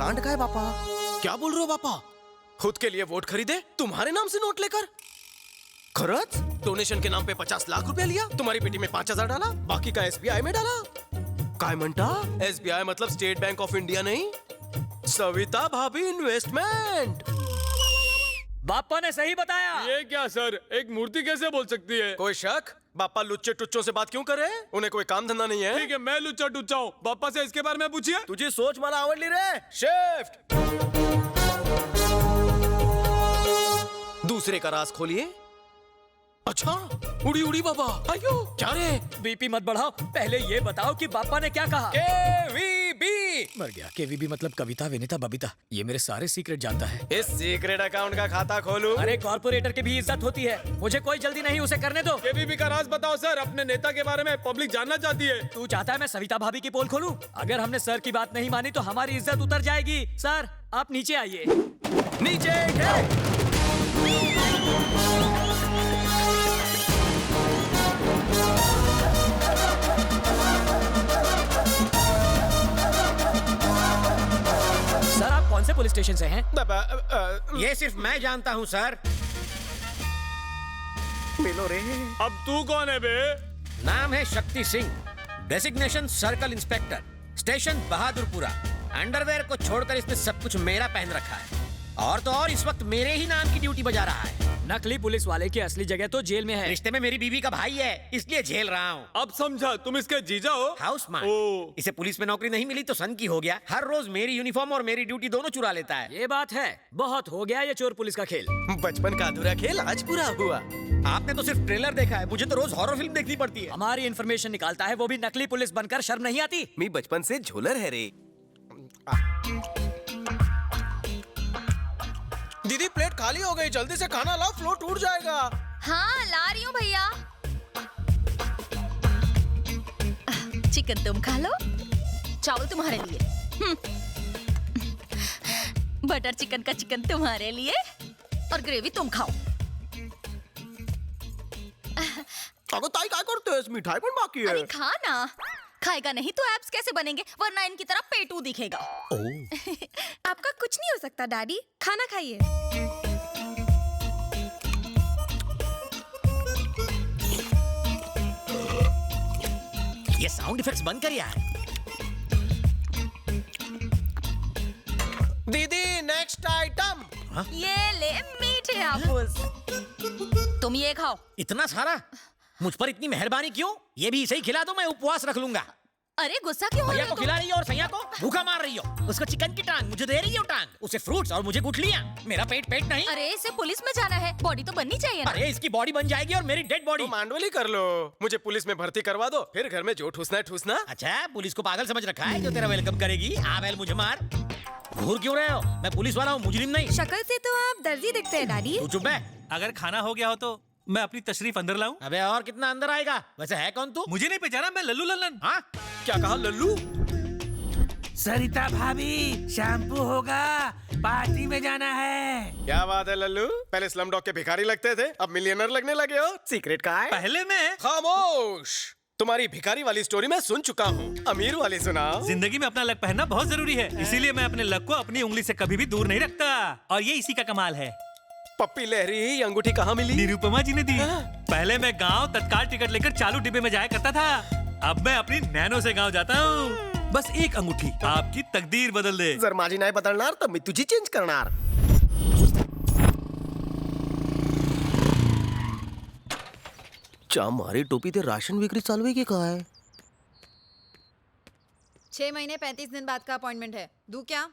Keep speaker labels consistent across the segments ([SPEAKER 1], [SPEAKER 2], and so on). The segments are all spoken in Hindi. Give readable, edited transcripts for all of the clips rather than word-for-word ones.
[SPEAKER 1] कांड का है पापा।
[SPEAKER 2] क्या बोल रहे हो पापा? खुद के लिए वोट खरीदे, तुम्हारे नाम से नोट लेकर?
[SPEAKER 1] खरंच?
[SPEAKER 2] डोनेशन के नाम पे 50 लाख रुपया लिया, तुम्हारी बेटी में 5,000 डाला, बाकी का एसबीआई में डाला।
[SPEAKER 1] काय म्हणता?
[SPEAKER 2] एसबीआई मतलब स्टेट बैंक ऑफ इंडिया नहीं, सविता भाभी इन्वेस्टमेंट।
[SPEAKER 3] बापा ने सही बताया।
[SPEAKER 4] ये क्या सर, एक मूर्ति कैसे बोल सकती है?
[SPEAKER 2] कोई शक? बापा लुच्चे टुच्चों से बात क्यों करे? उन्हें कोई काम धंधा नहीं है?
[SPEAKER 4] ठीक है, मैं लुच्चा टुच्चा हूँ, पापा से इसके बारे में पूछिए।
[SPEAKER 1] तुझी सोच मला आवडली रे।
[SPEAKER 2] शिफ्ट। दूसरे का राज खोलिए। अच्छा, उड़ी उड़ी बाबा, आयो क्या रे?
[SPEAKER 3] बीपी मत बढ़ाओ, पहले ये बताओ कि बापा ने क्या कहा।
[SPEAKER 2] केवीबी
[SPEAKER 3] मर गया। केवीबी मतलब कविता विनीता बबीता। ये मेरे सारे सीक्रेट जानता है।
[SPEAKER 2] इस सीक्रेट अकाउंट का खाता खोलूं?
[SPEAKER 3] अरे कॉर्पोरेटर की भी इज्जत होती है, मुझे कोई जल्दी नहीं, उसे करने दो।
[SPEAKER 4] केबीबी का राज बताओ सर, अपने नेता के बारे में पब्लिक जानना चाहती है।
[SPEAKER 3] तू चाहता है मैं सविता भाभी की पोल खोलूं? अगर हमने सर की बात नहीं मानी तो हमारी इज्जत उतर जाएगी। सर आप नीचे आइए।
[SPEAKER 2] नीचे
[SPEAKER 3] सर आप कौन से पुलिस स्टेशन से हैं?
[SPEAKER 5] ये सिर्फ मैं जानता हूँ सर।
[SPEAKER 1] मिलो रे।
[SPEAKER 4] अब तू कौन है बे?
[SPEAKER 5] नाम है Shakti Singh, designation circle inspector, station Bahadurpura. Underwear को छोड़कर इसने सब कुछ मेरा पहन रखा है, और तो और इस वक्त मेरे ही नाम की ड्यूटी बजा रहा है।
[SPEAKER 3] नकली पुलिस वाले की असली जगह तो जेल में है।
[SPEAKER 5] रिश्ते में मेरी बीवी का भाई है, इसलिए झेल रहा हूँ।
[SPEAKER 4] अब समझा, तुम इसके जीजा हो?
[SPEAKER 5] House man.
[SPEAKER 4] ओ।
[SPEAKER 5] इसे पुलिस में नौकरी नहीं मिली तो सन की हो गया। हर रोज मेरी यूनिफॉर्म और मेरी ड्यूटी दोनों चुरा लेता है।
[SPEAKER 3] ये बात है, बहुत हो गया ये चोर पुलिस का खेल।
[SPEAKER 2] बचपन का अधूरा खेल आज पूरा हुआ।
[SPEAKER 5] आपने तो सिर्फ ट्रेलर देखा है, मुझे तो रोज हॉरर फिल्म देखनी पड़ती है।
[SPEAKER 3] हमारी इन्फॉर्मेशन निकालता है, वो भी नकली पुलिस बनकर। शर्म नहीं आती?
[SPEAKER 1] मी बचपन से झोलर है रे।
[SPEAKER 2] दीदी प्लेट खाली हो गई, जल्दी से खाना लाओ, फ्लो टूट जाएगा।
[SPEAKER 6] हाँ ला रही हूँ भैया। चिकन तुम खा लो, चावल तुम्हारे लिए। बटर चिकन का चिकन तुम्हारे लिए, और ग्रेवी तुम खाओ।
[SPEAKER 1] अगं ताई काय करतेस? मिठाई पण बाकी है।
[SPEAKER 6] अरे खा ना, खाएगा नहीं तो एब्स कैसे बनेंगे, वरना इनकी तरह पेटू दिखेगा।
[SPEAKER 7] आपका कुछ नहीं हो सकता डैडी, खाना खाइए।
[SPEAKER 5] ये साउंड इफेक्ट्स बंद कर यार।
[SPEAKER 2] दीदी नेक्स्ट आइटम।
[SPEAKER 6] ये ले मीठे हापुस, तुम ये खाओ।
[SPEAKER 5] इतना सारा? मुझ पर इतनी मेहरबानी क्यों? ये भी इसे ही खिला दो, मैं उपवास रख लूंगा।
[SPEAKER 6] अरे गुस्सा क्यों हो
[SPEAKER 5] भैया
[SPEAKER 6] रहे
[SPEAKER 5] को
[SPEAKER 6] हो
[SPEAKER 5] खिला रही हो और सैया को भूखा मार रही हो। उसको चिकन की टांग, मुझे दे रही हो टांग। उसे फ्रूट्स और मुझे गुठलियां। मेरा पेट पेट नहीं।
[SPEAKER 6] अरे इसे पुलिस में जाना है, बॉडी तो बननी चाहिए ना।
[SPEAKER 5] अरे इसकी बॉडी बन जाएगी और मेरी डेड बॉडी।
[SPEAKER 2] तो मांडवली कर लो, मुझे पुलिस में भर्ती करवा दो, फिर घर में जो ठूसना है ठूसना।
[SPEAKER 5] अच्छा पुलिस को पागल समझ रखा है जो तेरा वेलकम करेगी? आ बैल मुझे मार। घूर क्यों रहे हो? मैं पुलिस वाला हूँ, मुजरिम नहीं।
[SPEAKER 7] शक्ल से तो आप दर्जी दिखते हैं डैडी।
[SPEAKER 5] तू चुप है।
[SPEAKER 8] अगर खाना हो गया हो तो मैं अपनी तशरीफ अंदर लाऊं?
[SPEAKER 5] अबे और कितना अंदर आएगा? वैसे है कौन तू?
[SPEAKER 8] मुझे नहीं पहचाना, मैं लल्लू लल्लन।
[SPEAKER 5] हाँ
[SPEAKER 2] क्या कहा लल्लू?
[SPEAKER 8] सरिता भाभी शैम्पू होगा, पार्टी में जाना है।
[SPEAKER 2] क्या बात है लल्लू, पहले स्लम डॉग के भिखारी लगते थे, अब मिलियनर लगने लगे हो। सीक्रेट का है?
[SPEAKER 8] पहले मैं
[SPEAKER 2] खामोश, तुम्हारी भिखारी वाली स्टोरी मैं सुन चुका हूँ, अमीर वाली सुनाओ।
[SPEAKER 8] जिंदगी में अपना लक पहनना बहुत जरूरी है, इसीलिए मैं अपने लक को अपनी उंगली से कभी भी दूर नहीं रखता। और ये इसी का कमाल है।
[SPEAKER 2] पप्पी लहरी ये अंगूठी कहाँ मिली?
[SPEAKER 8] निरुपमा जी ने दी। पहले मैं गांव तत्काल टिकट लेकर चालू डिब्बे में जाया करता था, अब मैं अपनी नैनो से गांव जाता हूँ। बस एक अंगूठी आपकी तकदीर बदल दे।
[SPEAKER 1] जर माझी नाही बदलणार तर मी तुझी चेंज करणार। चा मारी टोपी ते राशन विक्री चालू आहे की काय?
[SPEAKER 7] 6 महीने 35 दिन बाद का अपॉइंटमेंट है, दूं क्या?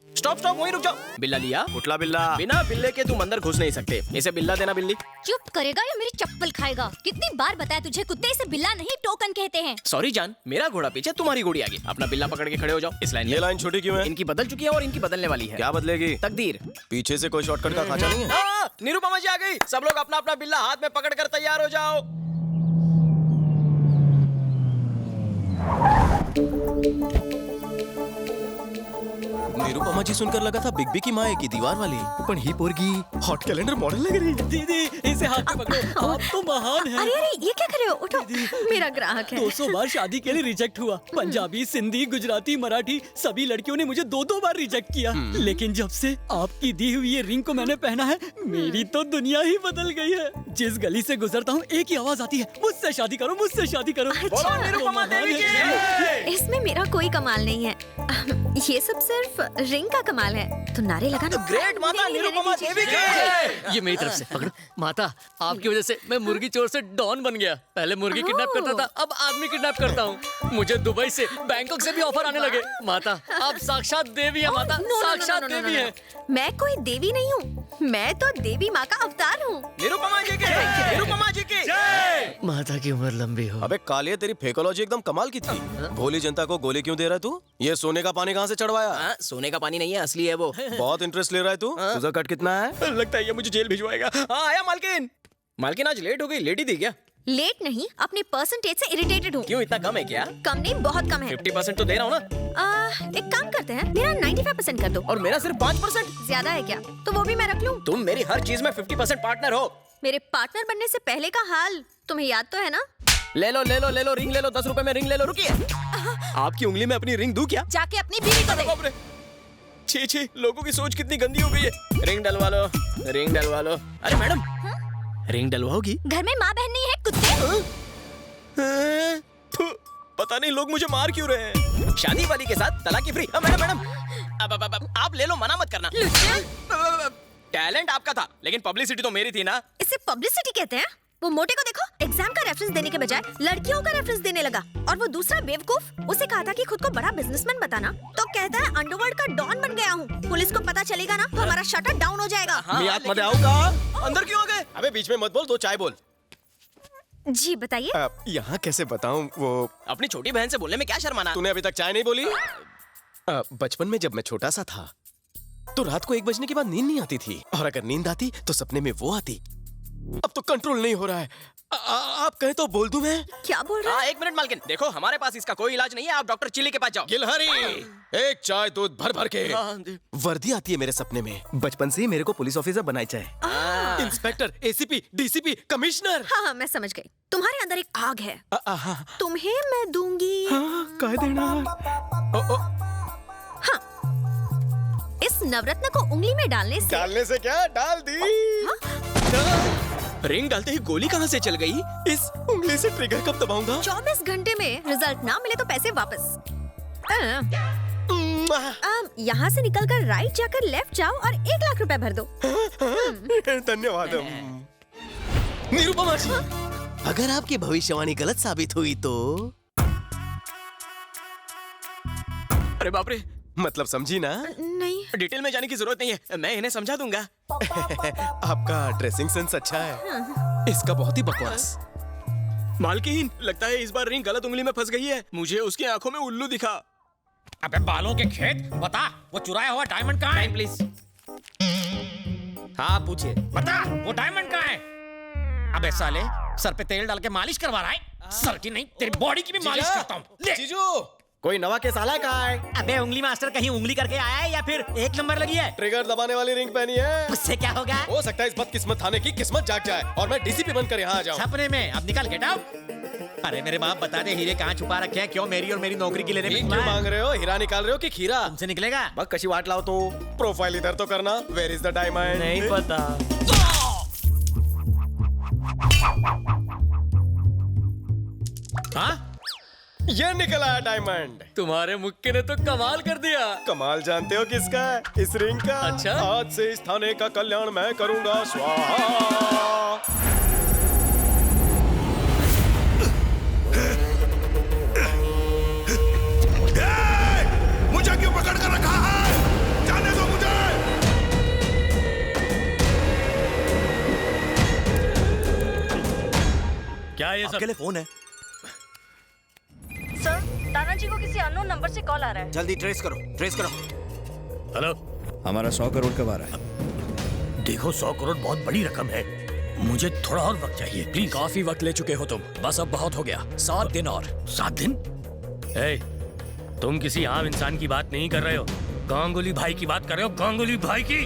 [SPEAKER 1] स्टॉप स्टॉप, वहीं रुक जाओ। बिल्ला लिया? कुठला बिल्ला? बिना बिल्ले के तुम अंदर घुस नहीं सकते। इसे बिल्ला देना बिल्ली।
[SPEAKER 6] चुप करेगा या मेरी चप्पल खाएगा? कितनी बार बताया तुझे, कुत्ते इसे बिल्ला नहीं टोकन कहते हैं।
[SPEAKER 1] सॉरी जान, मेरा घोड़ा पीछे तुम्हारी घोड़ी आगे। अपना बिल्ला पकड़ के खड़े हो जाओ। इस लाइन।
[SPEAKER 2] ये लाइन छोटी क्यों है?
[SPEAKER 1] इनकी बदल चुकी है और इनकी बदलने वाली है।
[SPEAKER 2] क्या बदलेगी?
[SPEAKER 1] तकदीर।
[SPEAKER 2] पीछे से कोई शॉर्टकट का खाचा नहीं है?
[SPEAKER 1] निरुपमा जी आ गई। सब लोग अपना अपना बिल्ला हाथ में पकड़ कर तैयार हो जाओ।
[SPEAKER 2] निरुपमा निरुपमा जी सुनकर लगा था बिग बी की माँ की दीवार वाली, पण ही पोरगी हॉट कैलेंडर मॉडल लग रही है।
[SPEAKER 3] दीदी इसे हाथ में पकड़ो, आप तो महान हैं।
[SPEAKER 7] अरे अरे ये क्या कर रहे हो? उठो, मेरा ग्राहक है।
[SPEAKER 3] 200 बार शादी के लिए रिजेक्ट हुआ। पंजाबी, सिंधी, गुजराती, मराठी सभी लड़कियों ने मुझे 2-2 बार रिजेक्ट किया। लेकिन जब से आपकी दी हुई ये रिंग को मैंने पहना है, मेरी तो दुनिया ही बदल गई है। जिस गली से गुजरता हूँ एक ही आवाज आती है, मुझसे शादी करो, मुझसे शादी करो।
[SPEAKER 7] अच्छा,
[SPEAKER 3] निरुपमा देवी की।
[SPEAKER 7] इसमें मेरा कोई कमाल नहीं है। ये सब सिर्फ रिंग का कमाल है। तो नारे लगाना।
[SPEAKER 1] ग्रेट माता निरुपमा देवी की।
[SPEAKER 3] ये मेरी तरफ से पकड़ो। माता, आपकी वजह से मैं मुर्गी चोर से डॉन बन गया। पहले मुर्गी किडनैप करता था, अब आदमी किडनैप करता हूँ। मुझे दुबई से, बैंकॉक से भी ऑफर आने लगे। माता, आप साक्षात देवी है। माता, साक्षात देवी है।
[SPEAKER 7] मैं कोई देवी नहीं हूँ, मैं तो देवी माँ का अवतार हूँ।
[SPEAKER 1] निरुपमा जी की, निरुपमा जी की।
[SPEAKER 3] माता की उम्र लंबी हो।
[SPEAKER 2] अबे कालिया, तेरी फेकोलॉजी एकदम कमाल की थी। भोली जनता को गोली क्यों दे रहा है तू? ये सोने का पानी कहाँ से चढ़वाया?
[SPEAKER 1] हाँ, सोने का पानी नहीं है, असली है वो।
[SPEAKER 2] बहुत इंटरेस्ट ले रहा है तू। तुझा कट कितना है?
[SPEAKER 1] लगता है ये मुझे जेल भिजवाएगा। हाँ आया मालकिन। मालकिन आज लेट हो गई, लेट ही थी क्या?
[SPEAKER 7] लेट नहीं, अपने परसेंटेज से इरिटेटेड हूँ।
[SPEAKER 1] क्यों, इतना कम है क्या?
[SPEAKER 7] कम नहीं, बहुत कम है।
[SPEAKER 1] 50% तो दे रहा हूँ ना।
[SPEAKER 7] एक काम करते हैं, मेरा 95% कर दो।
[SPEAKER 1] और मेरा सिर्फ 5%।
[SPEAKER 7] ज्यादा है क्या? तो वो भी मैं रख लूँ।
[SPEAKER 1] तुम मेरी हर चीज में 50% पार्टनर हो।
[SPEAKER 7] मेरे पार्टनर बनने से पहले का हाल तुम्हें याद तो है ना?
[SPEAKER 1] ले लो ले लो ले लो, रिंग ले लो, 10 रुपए में रिंग ले लो। रुकिए, आपकी उंगली में अपनी रिंग दूं क्या?
[SPEAKER 7] जाके अपनी बीवी को दे।
[SPEAKER 1] बाप रे, छी छी, लोगों की सोच कितनी गंदी हो गई है। रिंग डलवा लो, रिंग डलवा लो। अरे मैडम, रिंग डलवाओगी?
[SPEAKER 7] घर में माँ बहन नहीं है, कुत्ते।
[SPEAKER 1] थू, पता नहीं लोग मुझे मार क्यों रहे हैं। शादी वाली के साथ तलाक की फ्री। मैडम मैडम, अब आप ले लो, मना मत करना। टैलेंट आपका था, लेकिन पब्लिसिटी तो मेरी थी ना।
[SPEAKER 7] इसे पब्लिसिटी कहते हैं? वो मोटे को देखो, एग्जाम का रेफरेंस देने के बजाय लड़कियों का रेफरेंस देने लगा। और वो दूसरा बेवकूफ, उसे कहा था कि खुद को बड़ा बिजनेसमैन बताना, तो कहता है अंडरवर्ल्ड का डॉन बन गया हूँ। पुलिस को पता चलेगा ना तो हमारा शटर डाउन हो जाएगा।
[SPEAKER 2] मैं आत्मा आऊंगा। अंदर क्यों आ गए? अबे बीच में मत बोल, 2 चाय बोल।
[SPEAKER 7] जी बताइए।
[SPEAKER 2] यहाँ कैसे बताऊँ? वो
[SPEAKER 1] अपनी छोटी बहन से बोलने में क्या शर्माना?
[SPEAKER 2] तूने अभी तक चाय नहीं बोली? बचपन में जब मैं छोटा सा था तो रात को 1 बजने के बाद नींद नहीं आती थी, और अगर नींद आती तो सपने में वो आती। अब तो कंट्रोल नहीं हो रहा है। आप कहे तो बोल दूं मैं?
[SPEAKER 7] क्या बोल रहा है?
[SPEAKER 1] 1 मिनट मालकिन, देखो हमारे पास इसका कोई इलाज नहीं है, आप डॉक्टर चिली के पास जाओ।
[SPEAKER 2] गिलहरी, एक चाय दूध भर भर के। वर्दी आती है मेरे सपने में। बचपन से ही मेरे को पुलिस ऑफिसर बनाई चाहे। Inspector, ACP, DCP, commissioner.
[SPEAKER 7] हाँ हाँ मैं समझ गई, तुम्हारे अंदर एक आग है। तुम्हें मैं दूंगी।
[SPEAKER 2] कह देना।
[SPEAKER 7] हाँ, इस नवरत्न को उंगली में डालने से
[SPEAKER 2] क्या? डाल दी।
[SPEAKER 1] रिंग डालते ही गोली कहाँ से चल गई?
[SPEAKER 2] इस उंगली से ट्रिगर कब दबाऊंगा?
[SPEAKER 7] 24 घंटे में रिजल्ट ना मिले तो पैसे वापस। यहाँ से निकलकर राइट जाकर लेफ्ट जाओ और 1 लाख रुपए भर दो।
[SPEAKER 2] धन्यवाद। निरुपमा जी, अगर आपकी भविष्यवाणी गलत साबित हुई तो?
[SPEAKER 1] अरे बाप रे,
[SPEAKER 2] मतलब समझी ना?
[SPEAKER 7] नहीं।
[SPEAKER 1] डिटेल में जाने की जरूरत नहीं है, मैं इन्हें समझा दूंगा।
[SPEAKER 2] आपका ड्रेसिंग सेंस अच्छा है, इसका बहुत ही बकवास।
[SPEAKER 1] मालकिन, लगता है इस बार रिंग गलत उंगली में फंस गई है। मुझे उसकी आंखों में उल्लू दिखा।
[SPEAKER 5] अबे बालों के खेत, बता वो चुराया हुआ डायमंड कहाँ है?
[SPEAKER 1] प्लीज। हाँ पूछिए।
[SPEAKER 5] बता वो डायमंड कहाँ है? अबे साले, सर पे तेल डाल के मालिश करवा रहा है? सर की नहीं, तेरी बॉडी की भी मालिश करता हूँ।
[SPEAKER 2] जीजू, कोई नवा के साला कहाँ है?
[SPEAKER 3] अबे उंगली मास्टर कहीं उंगली करके आया है या फिर 1 नंबर लगी है?
[SPEAKER 2] ट्रिगर दबाने वाली रिंग पहनी है।
[SPEAKER 3] उससे क्या होगा?
[SPEAKER 2] हो सकता है इस बदकिस्मत थाने की किस्मत जाग जाए और मैं डीसीपी बनकर यहाँ आ जाऊँ।
[SPEAKER 5] सपने में। अब निकल, गेट आउट। अरे मेरे बाप, बता दे हीरे कहाँ छुपा रखे हैं? क्यों मेरी और मेरी नौकरी की लेने में
[SPEAKER 2] क्यों मांग रहे हो? हीरा निकाल रहे हो कि खीरा?
[SPEAKER 5] तुमसे निकलेगा?
[SPEAKER 2] बस कशी वाट लाओ तो। प्रोफाइल इधर तो करना। Where is the diamond?
[SPEAKER 3] नहीं पता।
[SPEAKER 5] हाँ,
[SPEAKER 2] ये निकला है डायमंड।
[SPEAKER 3] तुम्हारे मुक्के ने तो कमाल कर दिया।
[SPEAKER 2] कमाल जानते हो किसका है? इस रिंग का।
[SPEAKER 3] अच्छा?
[SPEAKER 2] आज से इस थाने का कल्याण मैं करूंगा। स्वाहा।
[SPEAKER 9] मुझे क्यों पकड़ कर रखा है? जाने दो मुझे।
[SPEAKER 8] क्या ये सब?
[SPEAKER 10] आपके लिए फोन है।
[SPEAKER 11] सर, तानाजी को किसी अननोन नंबर से कॉल आ रहा है।
[SPEAKER 10] जल्दी ट्रेस करो, ट्रेस करो।
[SPEAKER 8] हेलो,
[SPEAKER 10] हमारा 100 करोड़ कब आ रहा है?
[SPEAKER 3] देखो 100 करोड़ बहुत बड़ी रकम है, मुझे थोड़ा और वक्त चाहिए प्लीज। काफी वक्त ले चुके हो तुम, बस अब बहुत हो गया। 7 दिन और। 7 दिन?
[SPEAKER 8] ए, तुम किसी आम इंसान की बात नहीं कर रहे हो। गांगुली भाई की बात कर रहे हो? गांगुली भाई की?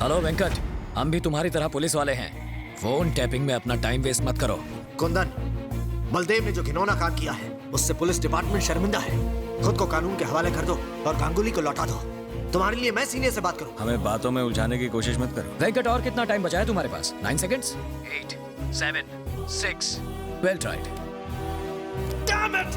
[SPEAKER 12] हेलो वेंकट, हम भी तुम्हारी तरह पुलिस वाले हैं। फोन टैपिंग में अपना टाइम वेस्ट मत करो।
[SPEAKER 13] कुंदन, बलदेव ने जो घिनौना काम किया है उससे पुलिस डिपार्टमेंट शर्मिंदा है। खुद को कानून के हवाले कर दो और गांगुली को लौटा दो। तुम्हारे लिए मैं सीनियर से बात करूं।
[SPEAKER 10] हमें बातों में उलझाने की कोशिश मत करो।
[SPEAKER 12] वेंकट, और कितना टाइम बचा है तुम्हारे पास? 9 seconds. 8, 7, 6। Well tried.
[SPEAKER 13] Damn it!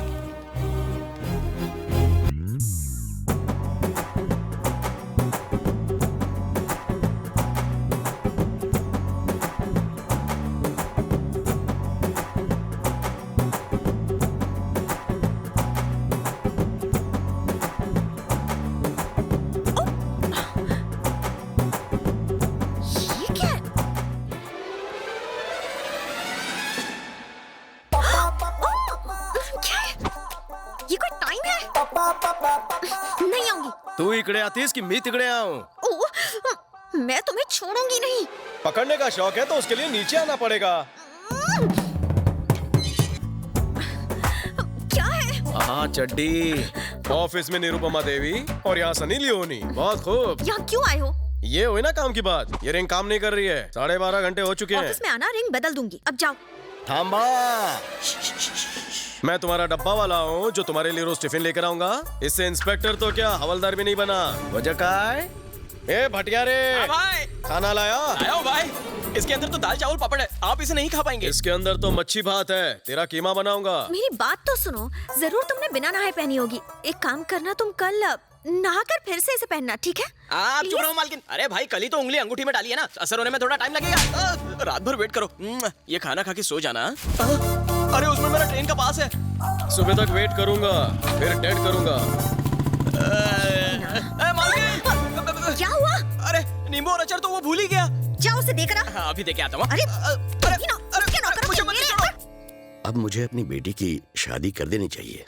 [SPEAKER 7] ये क्या है? क्या है? ये कोई टाइम है? नहीं आऊंगी।
[SPEAKER 2] तू इकड़े आतीस कि मैं तिकड़े आऊं?
[SPEAKER 7] ओह, मैं तुम्हें छोड़ूंगी नहीं।
[SPEAKER 2] पकड़ने का शौक है तो उसके लिए नीचे आना पड़ेगा।
[SPEAKER 7] क्या है?
[SPEAKER 2] हाँ, चड्डी। ऑफिस में निरुपमा देवी और यहाँ सनी लियोनी। बहुत खूब।
[SPEAKER 7] यहाँ क्यों आए हो?
[SPEAKER 2] ये हुई ना काम की बात। ये रिंग काम नहीं कर रही है। 12:30 घंटे हो चुके हैं।
[SPEAKER 7] ऑफिस में आना, रिंग बदल दूंगी। अब जाओ।
[SPEAKER 2] थांबा। मैं तुम्हारा डब्बा वाला हूँ जो तुम्हारे लिए रोज टिफिन लेकर आऊंगा। इससे इंस्पेक्टर तो क्या हवलदार भी नहीं बना। वजह का है? ए भटिया रे,
[SPEAKER 1] भाई
[SPEAKER 2] खाना लाया?
[SPEAKER 1] आया हूँ भाई। इसके अंदर तो दाल चावल पापड़ है, आप इसे नहीं खा पाएंगे।
[SPEAKER 2] इसके अंदर तो मच्छी भात है। तेरा कीमा बनाऊंगा।
[SPEAKER 7] मेरी बात तो सुनो। जरूर तुमने बिना नहाए पहनी होगी। एक काम करना, तुम कल नहाकर फिर से इसे पहनना, ठीक है?
[SPEAKER 1] आप चुप रहो मालकिन। अरे भाई, कल ही तो उंगली अंगूठी में डाली है ना, असर होने में थोड़ा टाइम लगेगा। रात भर वेट करो। ये खाना खा के सो जाना। अरे उसमें मेरा ट्रेन का पास है।
[SPEAKER 2] सुबह तक वेट करूंगा, फिर डेट करूंगा।
[SPEAKER 7] मालकिन, क्या हुआ?
[SPEAKER 1] अरे नींबू और अचार तो वो भूल ही गया।
[SPEAKER 7] जाओ उसे देकर आ।
[SPEAKER 1] हाँ, अभी देके आता हूँ।
[SPEAKER 7] अरे
[SPEAKER 1] अरे
[SPEAKER 7] मुझे
[SPEAKER 1] मुझे मत छोड़ो।
[SPEAKER 14] अब मुझे अपनी बेटी की शादी कर देनी चाहिए।